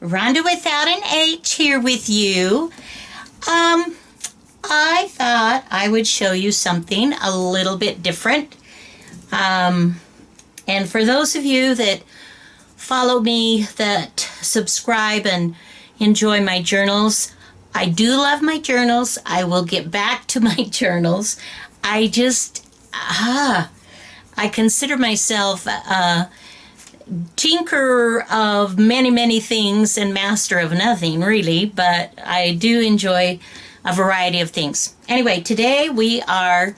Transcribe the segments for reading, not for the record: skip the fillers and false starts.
Rhonda without an H here with you. I thought I would show you something a little bit different. And for those of you that follow me, that subscribe and enjoy my journals, I do love my journals. I will get back to my journals. I consider myself a tinker of many, many things and master of nothing, really, but I do enjoy a variety of things. Anyway, today we are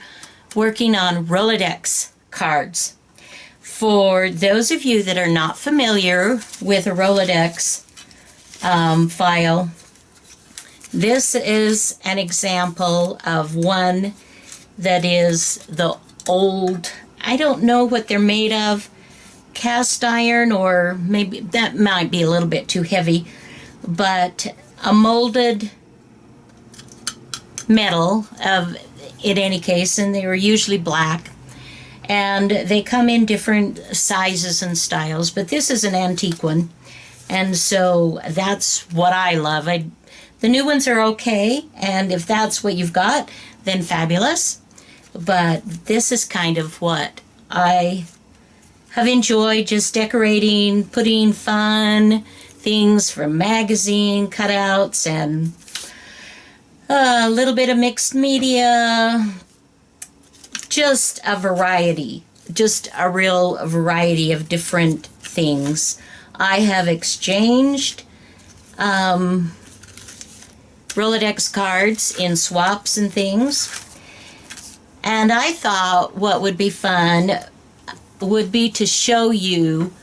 working on Rolodex cards. For those of you that are not familiar with a Rolodex file, this is an example of one that is the old, I don't know what they're made of, cast iron, or maybe that might be a little bit too heavy, but a molded metal in any case, and they were usually black, and they come in different sizes and styles, but this is an antique one, and so that's what I love. The new ones are okay, and if that's what you've got, then fabulous, but this is kind of what I have enjoyed, just decorating, putting fun things from magazine cutouts and a little bit of mixed media, just a variety, just a real variety of different things. I have exchanged Rolodex cards in swaps and things, and I thought what would be fun would be to show you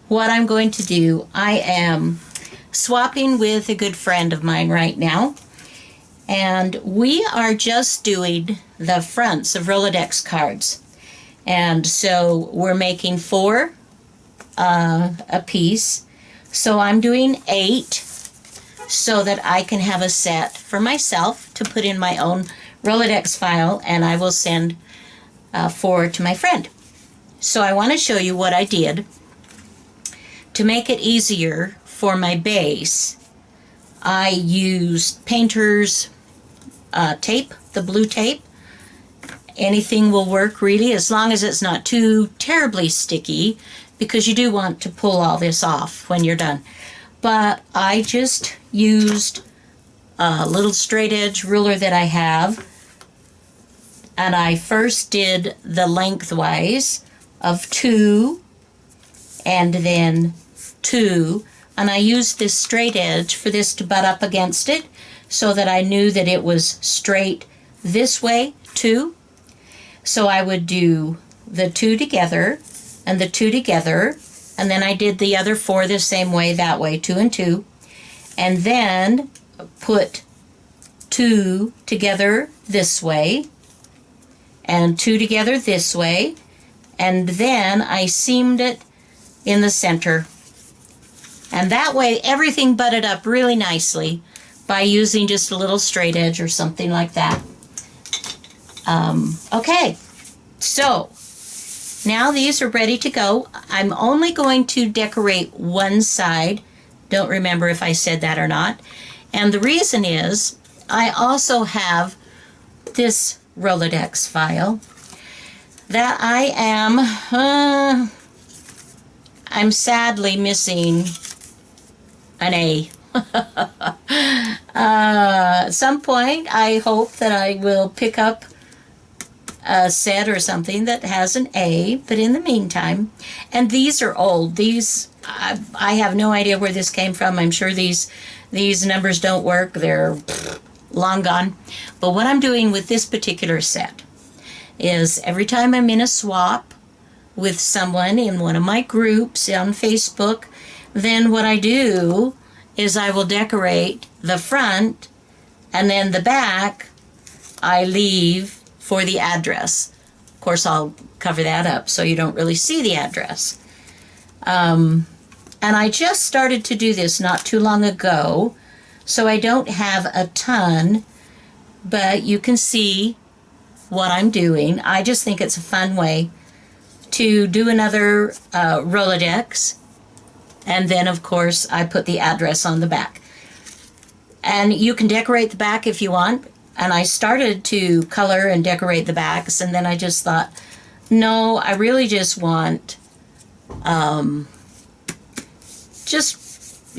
what I'm going to do. I am swapping with a good friend of mine right now, and we are just doing the fronts of Rolodex cards. And so we're making 4 a piece. So I'm doing 8 so that I can have a set for myself to put in my own Rolodex file, and I will send 4 to my friend. So I want to show you what I did to make it easier for my base. I used painter's tape, the blue tape. Anything will work really, as long as it's not too terribly sticky, because you do want to pull all this off when you're done. But I just used a little straight edge ruler that I have, and I first did the lengthwise of 2 and then 2, and I used this straight edge for this to butt up against it so that I knew that it was straight this way too. So I would do the 2 together and the 2 together, and then I did the other 4 the same way, that way, 2 and 2, and then put 2 together this way and 2 together this way, and then I seamed it in the center. And that way everything butted up really nicely by using just a little straight edge or something like that. Okay, so now these are ready to go. I'm only going to decorate one side. Don't remember if I said that or not. And the reason is I also have this Rolodex file that I am, I'm sadly missing an A. At some point, I hope that I will pick up a set or something that has an A, but in the meantime, and these are old. These, I have no idea where this came from. I'm sure these numbers don't work. They're long gone. But what I'm doing with this particular set is every time I'm in a swap with someone in one of my groups on Facebook, then what I do is I will decorate the front, and then the back I leave for the address. Of course, I'll cover that up so you don't really see the address. And I just started to do this not too long ago, so I don't have a ton, but you can see what I'm doing. I just think it's a fun way to do another Rolodex And then, of course, I put the address on the back. And you can decorate the back if you want. And I started to color and decorate the backs, and then I just thought, no, I really just want just,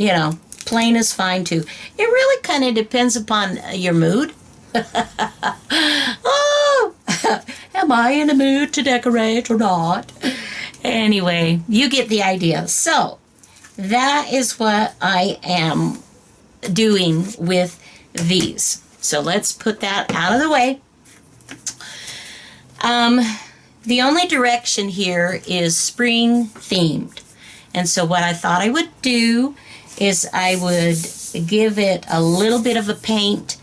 plain is fine too. It really kind of depends upon your mood. Oh, am I in a mood to decorate or not? Anyway, you get the idea. So that is what I am doing with these. So let's put that out of the way. The only direction here is spring themed. And so what I thought I would do is I would give it a little bit of a paint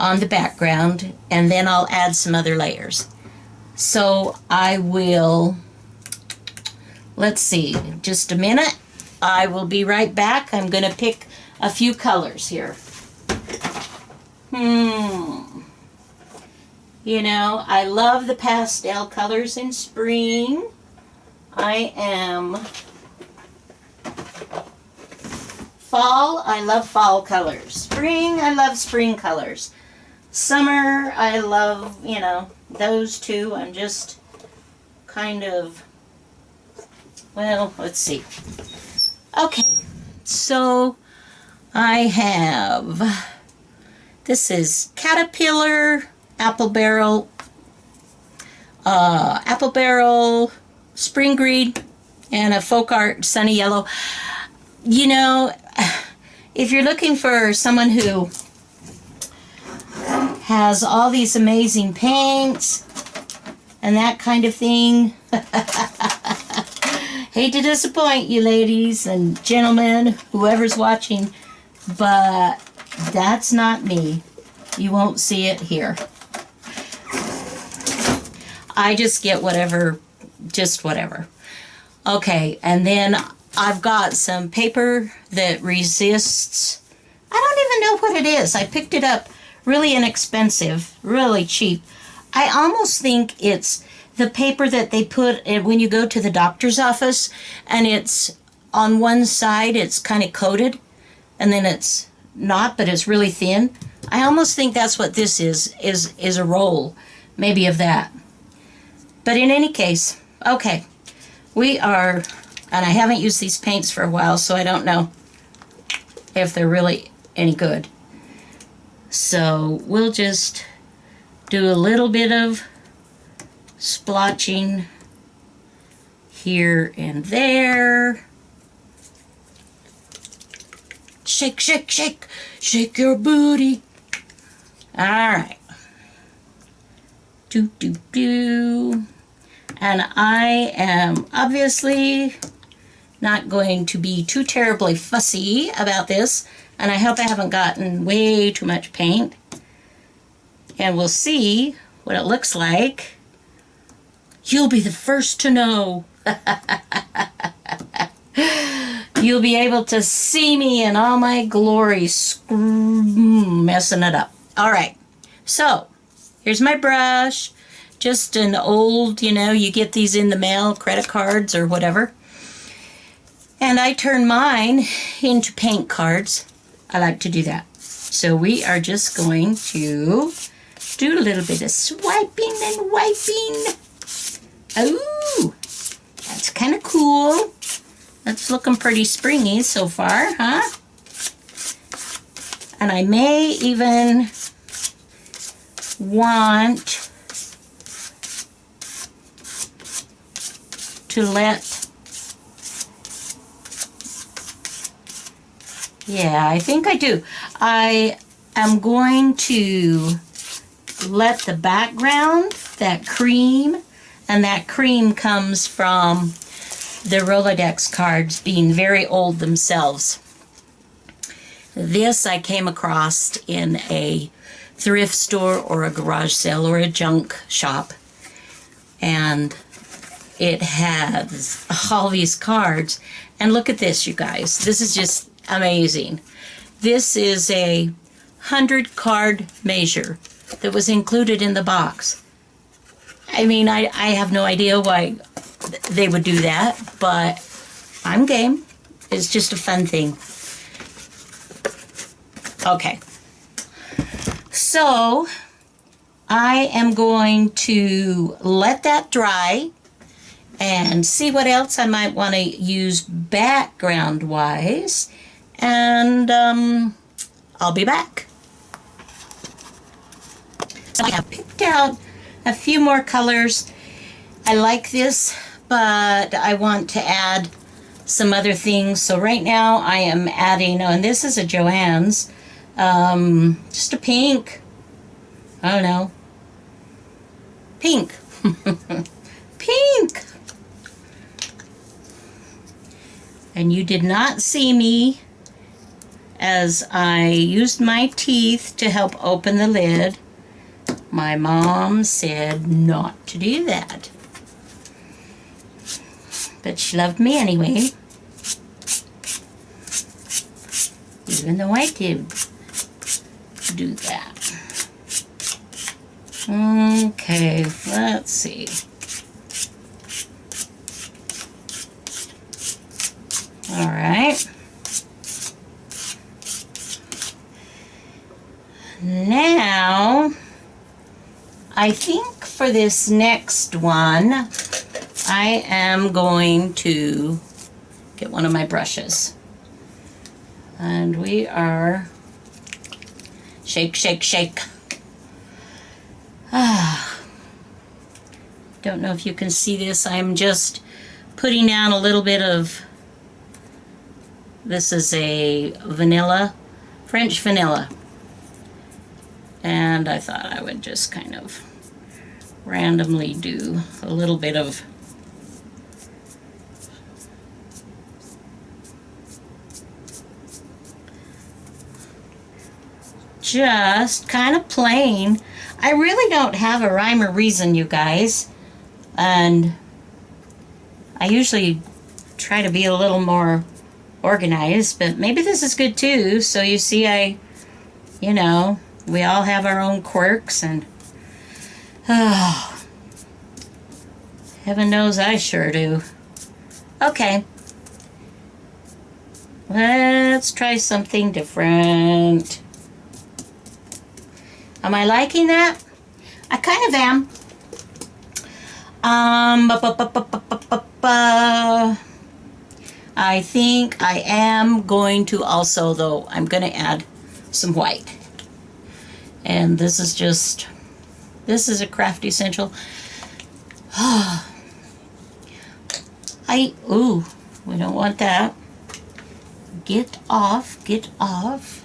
on the background, and then I'll add some other layers. So I will, let's see, just a minute. I will be right back. I'm going to pick a few colors here. I love the pastel colors in spring. Fall, I love fall colors. Spring, I love spring colors. Summer, I love, those two. I'm just kind of, well, let's see. Okay, so I have, this is Caterpillar, apple barrel, spring green, and a folk art sunny yellow. If you're looking for someone who has all these amazing paints and that kind of thing, hate to disappoint you ladies and gentlemen, whoever's watching, but that's not me. You won't see it here. I just get whatever, just whatever. Okay, and then I've got some paper that resists. I don't even know what it is. I picked it up really inexpensive, really cheap. I almost think it's the paper that they put when you go to the doctor's office, and it's on one side it's kind of coated, and then it's not, but it's really thin. I almost think that's what this is a roll, maybe of that. But in any case, okay, we are, and I haven't used these paints for a while, so I don't know if they're really any good. So we'll just do a little bit of splotching here and there. Shake, shake, shake, shake your booty. All right. Do, do, do. And I am obviously not going to be too terribly fussy about this. And I hope I haven't gotten way too much paint. And we'll see what it looks like. You'll be the first to know. You'll be able to see me in all my glory messing it up. All right. So, here's my brush. Just an old, you get these in the mail, credit cards or whatever. And I turn mine into paint cards. I like to do that. So we are just going to do a little bit of swiping and wiping. Oh, that's kind of cool. That's looking pretty springy so far, huh? And I may even want to I think I do. I am going to let the background, that cream, and that cream comes from the Rolodex cards being very old themselves. This I came across in a thrift store or a garage sale or a junk shop. And it has all these cards. And look at this, you guys. This is just amazing. This is a 100 card measure that was included in the box. I mean, I have no idea why they would do that, but I'm game. It's just a fun thing. Okay. So I am going to let that dry and see what else I might want to use background-wise. And I'll be back. So I have picked out a few more colors. I like this, but I want to add some other things. So right now I am adding, and this is a Joann's, just a pink. I don't know. Pink. Pink. And you did not see me as I used my teeth to help open the lid. My mom said not to do that. But she loved me anyway. Even though I did do that. Okay, let's see. All right. Now, I think for this next one, I am going to get one of my brushes. And we are shake, shake, shake. Don't know if you can see this. I'm just putting down a little bit of, this is a vanilla, French vanilla. And I thought I would just kind of randomly do a little bit of just kind of plain. I really don't have a rhyme or reason, you guys. And I usually try to be a little more organized, but maybe this is good too. So you see, you know, we all have our own quirks, and oh, heaven knows I sure do. Okay. Let's try something different. Am I liking that? I kind of am. I think I am going to also, though, I'm going to add some white. And this is a Craft Essential. Ooh, we don't want that. Get off, get off.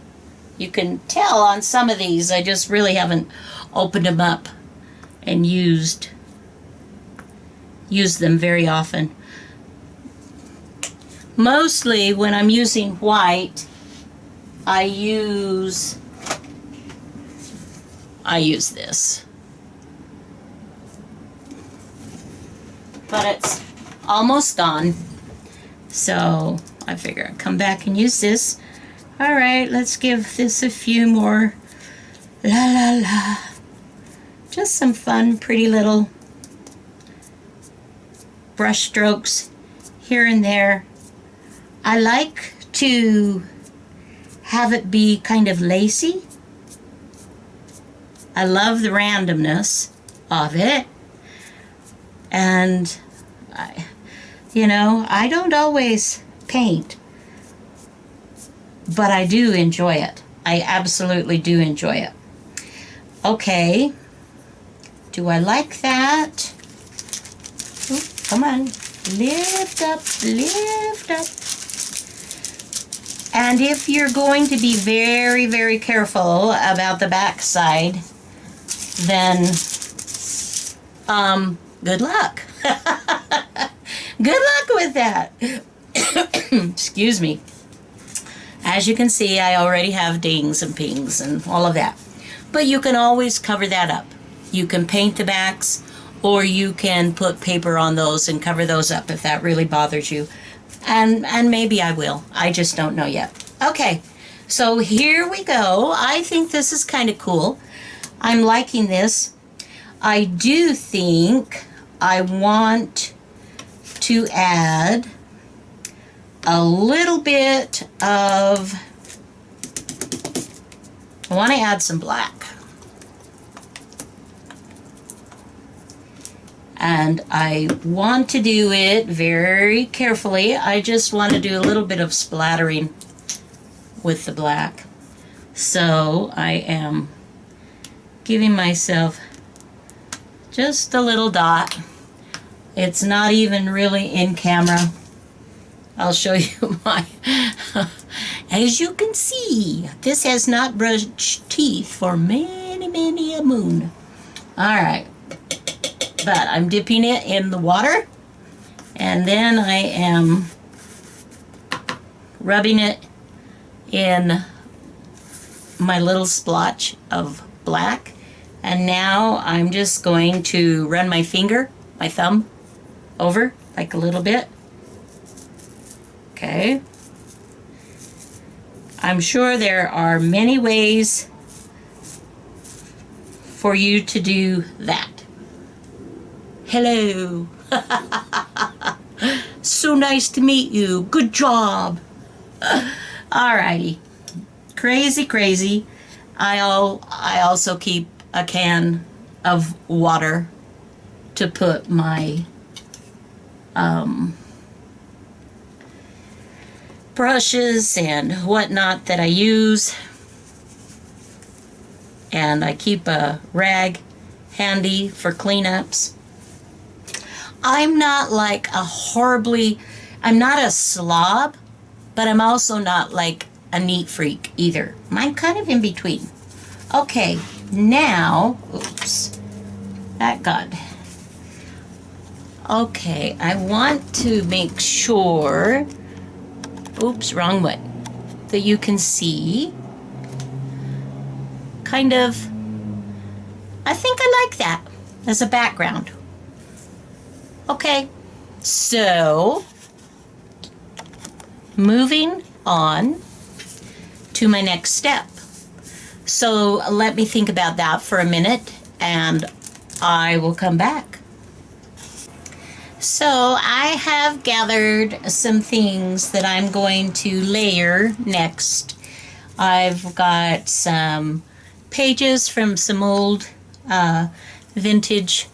You can tell on some of these, I just really haven't opened them up and used them very often. Mostly when I'm using white, I use this. But it's almost gone. So I figure I'd come back and use this. All right, let's give this a few more. La la la. Just some fun, pretty little brush strokes here and there. I like to have it be kind of lacy. I love the randomness of it. And, I don't always paint, but I do enjoy it. I absolutely do enjoy it. Okay. Do I like that? Ooh, come on. Lift up, lift up. And if you're going to be very, very careful about the back side, then good luck. Good luck with that. Excuse me. As you can see, I already have dings and pings and all of that. But you can always cover that up. You can paint the backs, or you can put paper on those and cover those up if that really bothers you. And maybe I will. I just don't know yet. Okay, so here we go. I think this is kind of cool. I'm liking this. I do think I want to add a little bit of, I want to add some black. And I want to do it very carefully. I just want to do a little bit of splattering with the black. So I am giving myself just a little dot. It's not even really in camera. I'll show you my, as you can see, this has not brushed teeth for many, many a moon. All right. But I'm dipping it in the water, and then I am rubbing it in my little splotch of black. And now I'm just going to run my finger, my thumb, over like a little bit. Okay. I'm sure there are many ways for you to do that. Hello. So nice to meet you. Good job. Alrighty. Crazy, crazy. I also keep a can of water to put my brushes and whatnot that I use. And I keep a rag handy for cleanups. I'm not like I'm not a slob, but I'm also not like a neat freak either. I'm kind of in between. Okay, now, oops, that got, okay, I want to make sure, oops, wrong way, that you can see, kind of, I think I like that as a background. Okay, so moving on to my next step. So let me think about that for a minute and I will come back. So I have gathered some things that I'm going to layer next. I've got some pages from some old vintage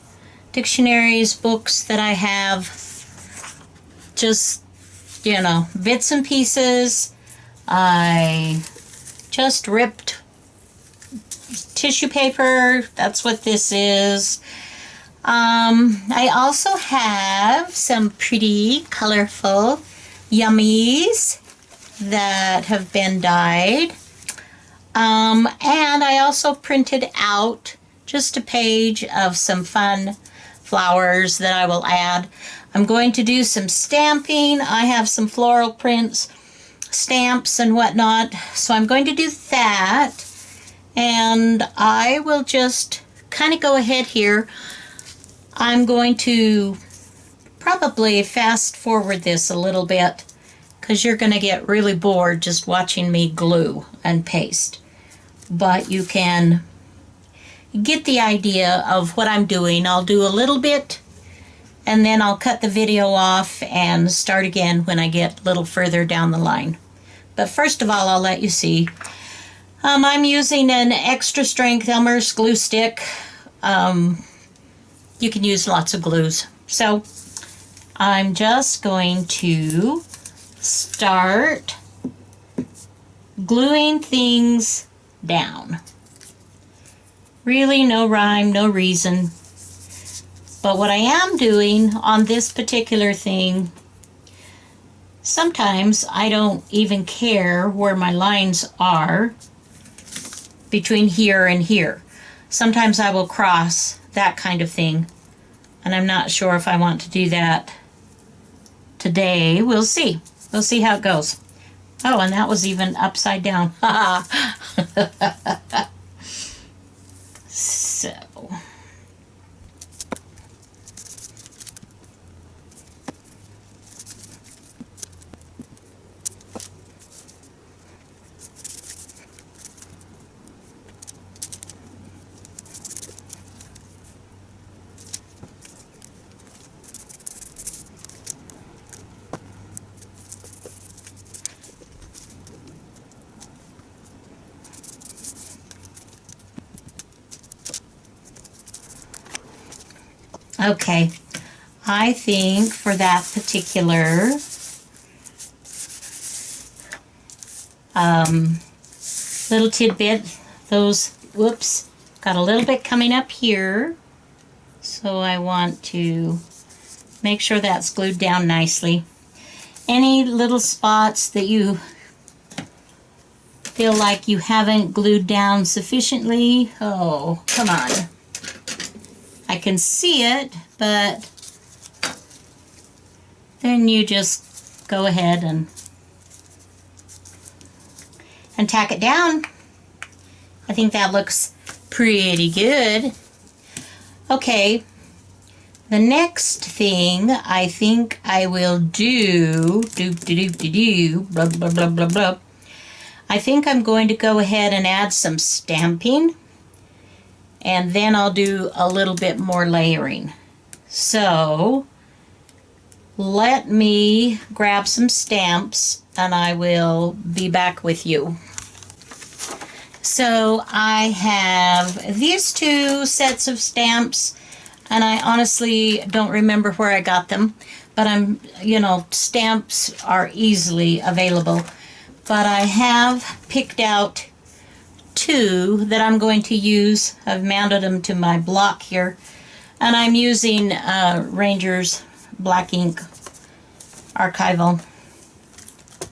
dictionaries, books that I have, just, you know, bits and pieces. I just ripped tissue paper. That's what this is. I also have some pretty colorful yummies that have been dyed. And I also printed out just a page of some fun flowers that I will add. I'm going to do some stamping. I have some floral prints, stamps and whatnot. So I'm going to do that. And I will just kind of go ahead here. I'm going to probably fast forward this a little bit because you're going to get really bored just watching me glue and paste. But you can get the idea of what I'm doing. I'll do a little bit and then I'll cut the video off and start again when I get a little further down the line. But first of all, I'll let you see. I'm using an extra strength Elmer's glue stick. You can use lots of glues. So I'm just going to start gluing things down. Really no rhyme, no reason. But what I am doing on this particular thing, sometimes I don't even care where my lines are between here and here. Sometimes I will cross, that kind of thing. And I'm not sure if I want to do that today. We'll see. We'll see how it goes. Oh, and that was even upside down. So. Okay, I think for that particular little tidbit, those, whoops, got a little bit coming up here, so I want to make sure that's glued down nicely. Any little spots that you feel like you haven't glued down sufficiently, oh, come on. I can see it, but then you just go ahead and tack it down. I think that looks pretty good. Okay, the next thing I think I will do, blah, blah, blah, blah, blah. I think I'm going to go ahead and add some stamping, and then I'll do a little bit more layering. So let me grab some stamps and I will be back with you. So I have these two sets of stamps, and I honestly don't remember where I got them, but stamps are easily available. But I have picked out two that I'm going to use. I've mounted them to my block here, and I'm using Ranger's black ink archival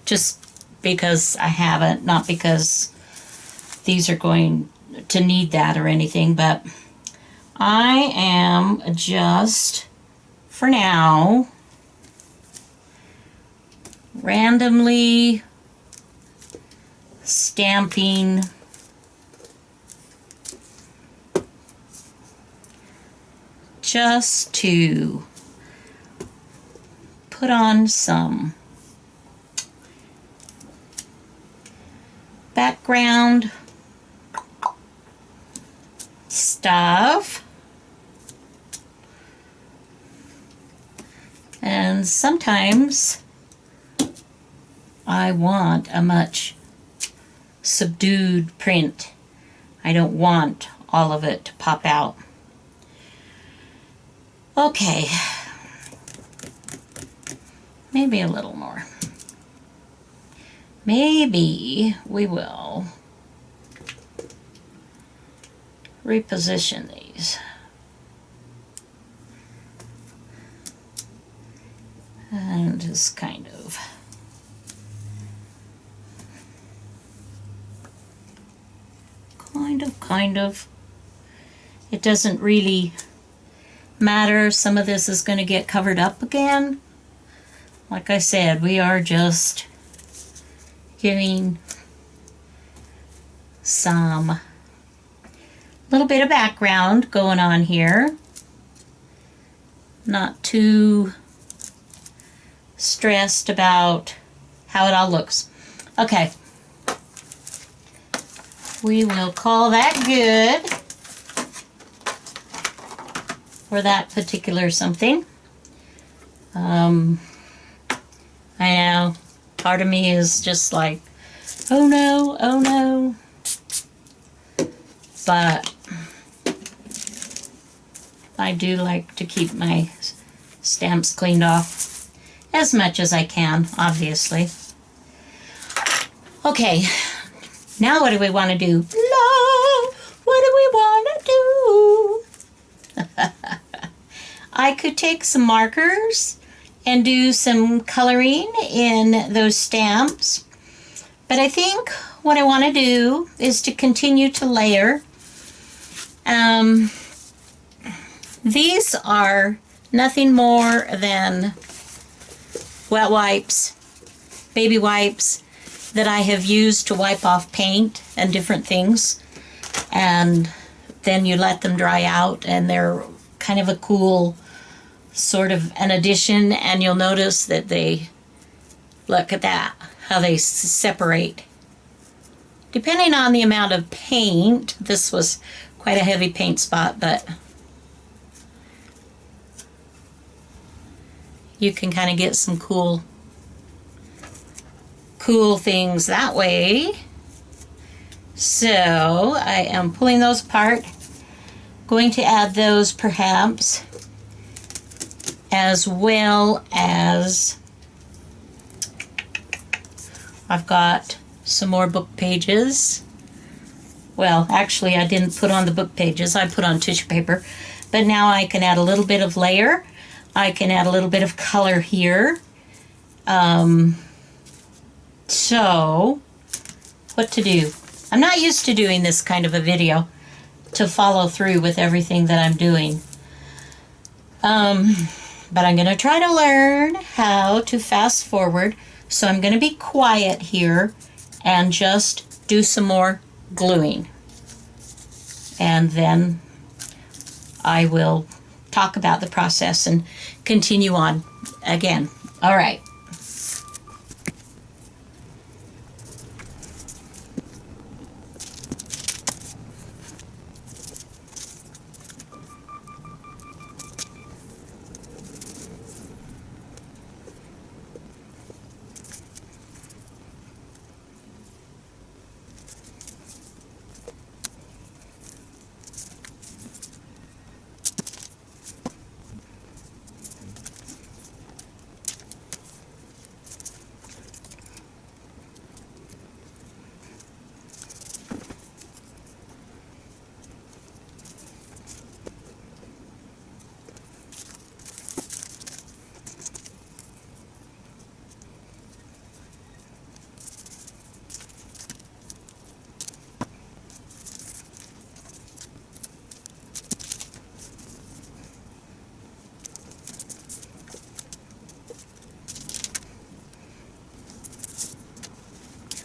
just because I have it, not because these are going to need that or anything, but I am just, for now, randomly stamping just to put on some background stuff. And sometimes I want a much subdued print. I don't want all of it to pop out. Okay, maybe a little more. Maybe we will reposition these. And just kind of. It doesn't really matter. Some of this is going to get covered up again. Like I said, we are just giving some little bit of background going on here. Not too stressed about how it all looks. Okay. We will call that good for that particular something. I know, part of me is just like, oh no. But I do like to keep my stamps cleaned off as much as I can, obviously. Okay, now what do we want to do? Love, what do we want to do? I could take some markers and do some coloring in those stamps, but I think what I want to do is to continue to layer. These are nothing more than wet wipes, baby wipes that I have used to wipe off paint and different things, and then you let them dry out, and they're kind of a cool sort of an addition, and you'll notice that they, look at that, how they separate. Depending on the amount of paint, this was quite a heavy paint spot, but you can kind of get some cool things that way. So I am pulling those apart, going to add those perhaps as well as I've got some more book pages. Well, actually, I didn't put on the book pages. I put on tissue paper. But now I can add a little bit of layer. I can add a little bit of color here. So, what to do? I'm not used to doing this kind of a video to follow through with everything that I'm doing. But I'm going to try to learn how to fast forward. So I'm going to be quiet here and just do some more gluing. And then I will talk about the process and continue on again. All right.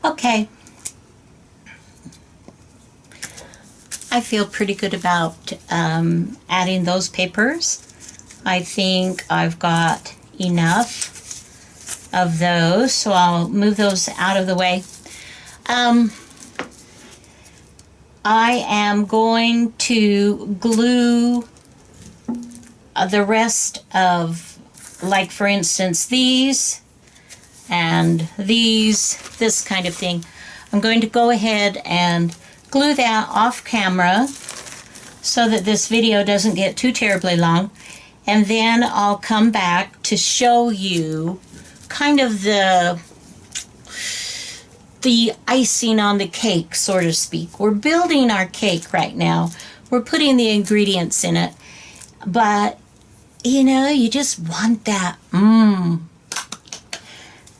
Okay. I feel pretty good about adding those papers. I think I've got enough of those, so I'll move those out of the way. I am going to glue the rest of, like for instance, these and these, this kind of thing. I'm going to go ahead and glue that off camera so that this video doesn't get too terribly long. And then I'll come back to show you kind of the icing on the cake, so to speak. We're building our cake right now. We're putting the ingredients in it. But, you know, you just want that,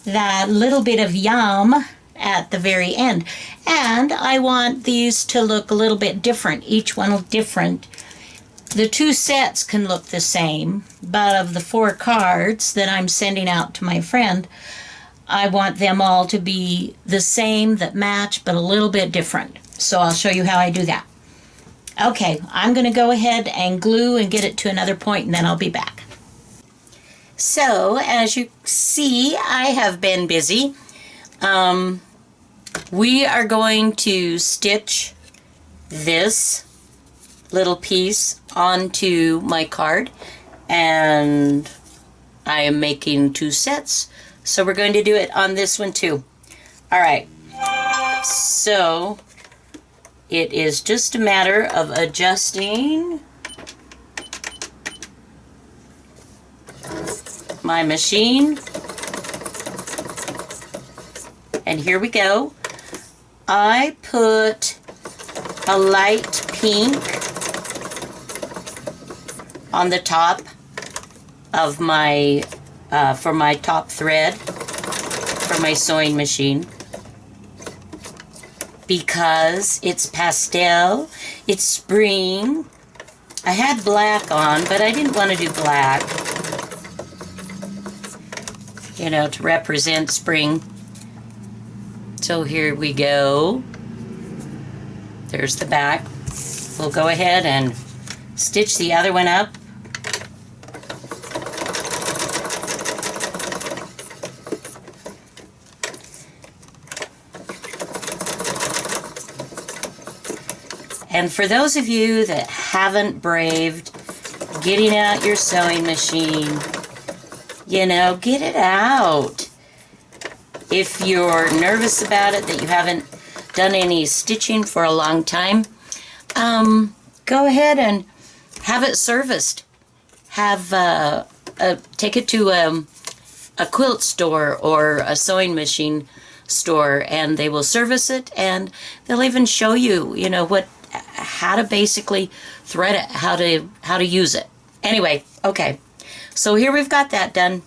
that little bit of yum at the very end. And I want these to look a little bit different. Each one look different. The two sets can look the same, but of the 4 cards that I'm sending out to my friend, I want them all to be the same, that match, but a little bit different. So I'll show you how I do that. Okay, I'm going to go ahead and glue and get it to another point, and then I'll be back. So, as you see, I have been busy. We are going to stitch this little piece onto my card, and I am making 2 sets, so we're going to do it on this one too. All right, so it is just a matter of adjusting my machine, and here we go. I put a light pink on the top of my, for my top thread for my sewing machine, because it's pastel, it's spring. I had black on, but I didn't want to do black, you know, to represent spring. So here we go. There's the back. We'll go ahead and stitch the other one up. And for those of you that haven't braved getting out your sewing machine, you know, get it out. If you're nervous about it, that you haven't done any stitching for a long time, go ahead and have it serviced. Have a take it to a quilt store or a sewing machine store, and they will service it, and they'll even show you, how to basically thread it, how to use it. Anyway, okay. So here we've got that done.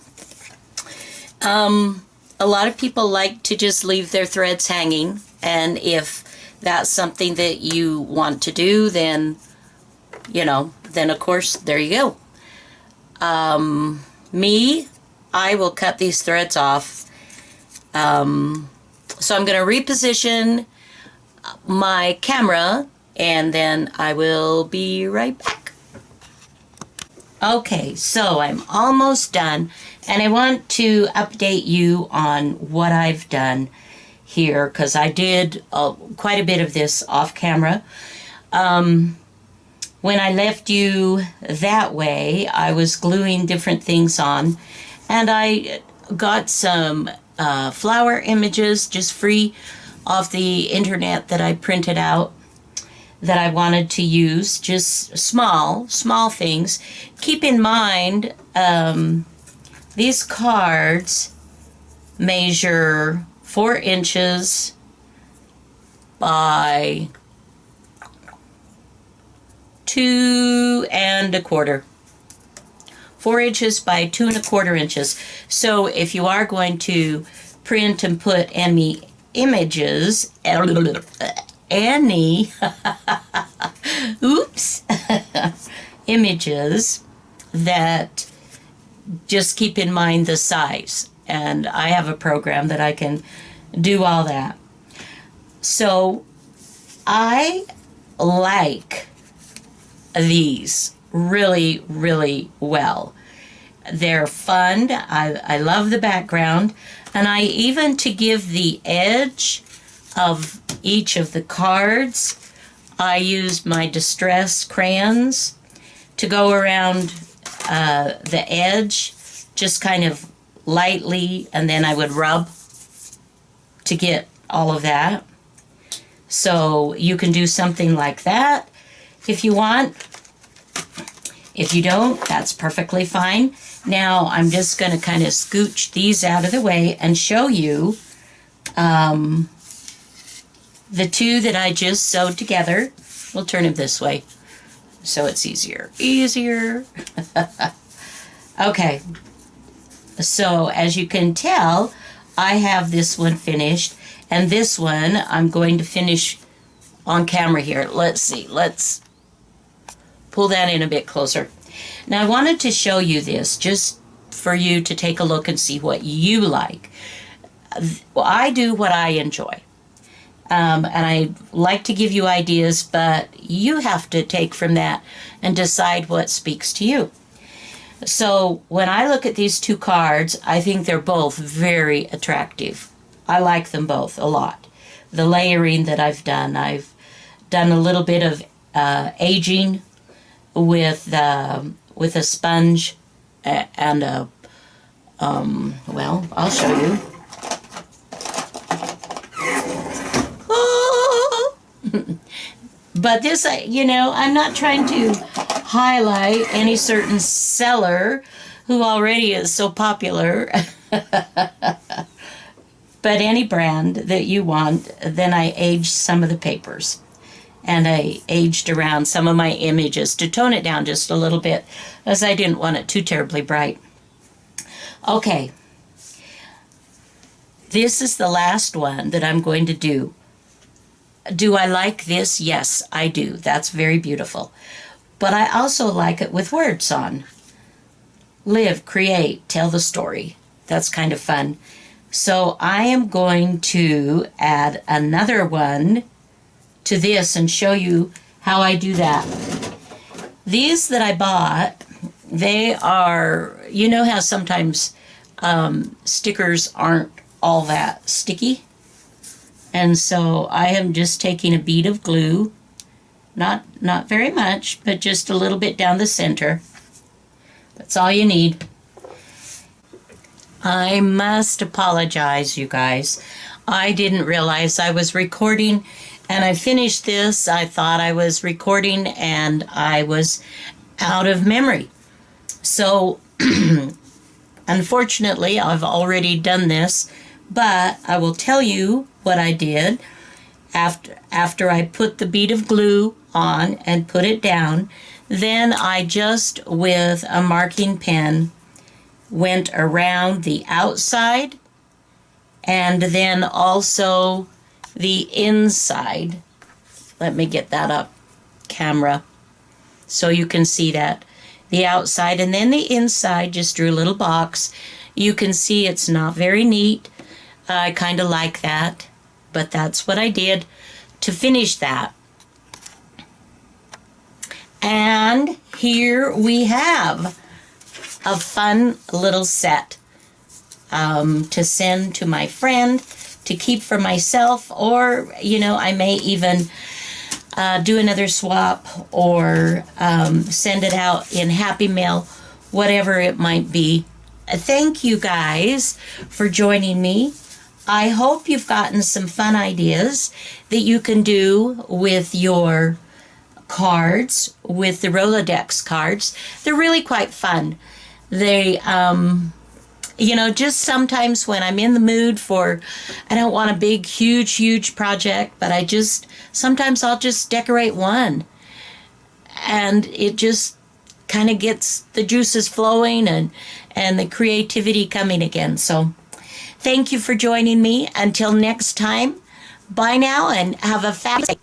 A lot of people like to just leave their threads hanging, and if that's something that you want to do, then, then of course, there you go. Me, I will cut these threads off. So I'm going to reposition my camera, and then I will be right back. Okay, so I'm almost done, and I want to update you on what I've done here, because I did quite a bit of this off camera. When I left you that way, I was gluing different things on, and I got some flower images just free off the internet that I printed out that I wanted to use, just small things. Keep in mind, these cards measure 4 inches by 2 1/4. 4 inches by 2 1/4 inches. So if you are going to print and put any images, images, that just keep in mind the size. And I have a program that I can do all that. So I like these really, really well. They're fun. I love the background. And I even, to give the edge of each of the cards, I used my distress crayons to go around the edge, just kind of lightly, and then I would rub to get all of that. So you can do something like that if you want. If you don't, that's perfectly fine. Now I'm just going to kind of scooch these out of the way and show you the two that I just sewed together. We'll turn it this way so it's easier. Okay. So as you can tell, I have this one finished, and this one I'm going to finish on camera here. Let's see. Let's pull that in a bit closer. Now I wanted to show you this just for you to take a look and see what you like. Well, I do what I enjoy. And I like to give you ideas, but you have to take from that and decide what speaks to you. So when I look at these two cards, I think they're both very attractive. I like them both a lot. The layering that I've done a little bit of aging with a sponge and a well, I'll show you. But this, I'm not trying to highlight any certain seller who already is so popular. But any brand that you want, then I aged some of the papers. And I aged around some of my images to tone it down just a little bit, as I didn't want it too terribly bright. Okay. This is the last one that I'm going to do. Do I like this? Yes, I do. That's very beautiful. But I also like it with words on. Live, create, tell the story. That's kind of fun. So I am going to add another one to this and show you how I do that. These that I bought, they are, you know how sometimes stickers aren't all that sticky? And so I am just taking a bead of glue, not very much, but just a little bit down the center. That's all you need. I must apologize, you guys. I didn't realize I was recording, and I finished this. I thought I was recording, and I was out of memory. So Unfortunately, I've already done this, but I will tell you what I did after I put the bead of glue on and put it down. Then I just, with a marking pen, went around the outside and then also the inside. Let me get that up, camera, so you can see that. The outside and then the inside, just drew a little box. You can see it's not very neat. I kind of like that, but that's what I did to finish that. And here we have a fun little set to send to my friend, to keep for myself, or, I may even do another swap or send it out in Happy Mail, whatever it might be. Thank you guys for joining me. I hope you've gotten some fun ideas that you can do with your cards, with the Rolodex cards. They're really quite fun. They, just sometimes when I'm in the mood for, I don't want a big, huge project, but sometimes I'll just decorate one. And it just kind of gets the juices flowing and the creativity coming again. So thank you for joining me. Until next time, bye now and have a fabulous day.